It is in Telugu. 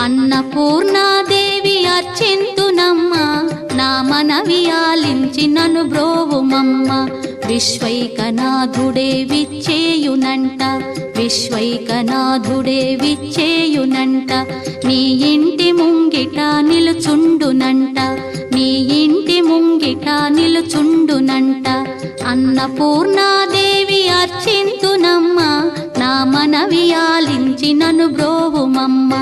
అన్నపూర్ణాదేవి అర్చింతునమ్మ, నా మనవి ఆలించి నను బ్రోవుమమ్మ. విశ్వైకనాథుడే విచ్చేయునంట, విశ్వైకనాథుడే విచ్చేయునంట. నీ ఇంటి ముంగిట నిలుచుండునంట, నీ ఇంటి ముంగిట నిలుచుండునంట. అన్నపూర్ణాదేవి అర్చింతునమ్మ, నా మనవి ఆలించి నను బ్రోవుమమ్మ.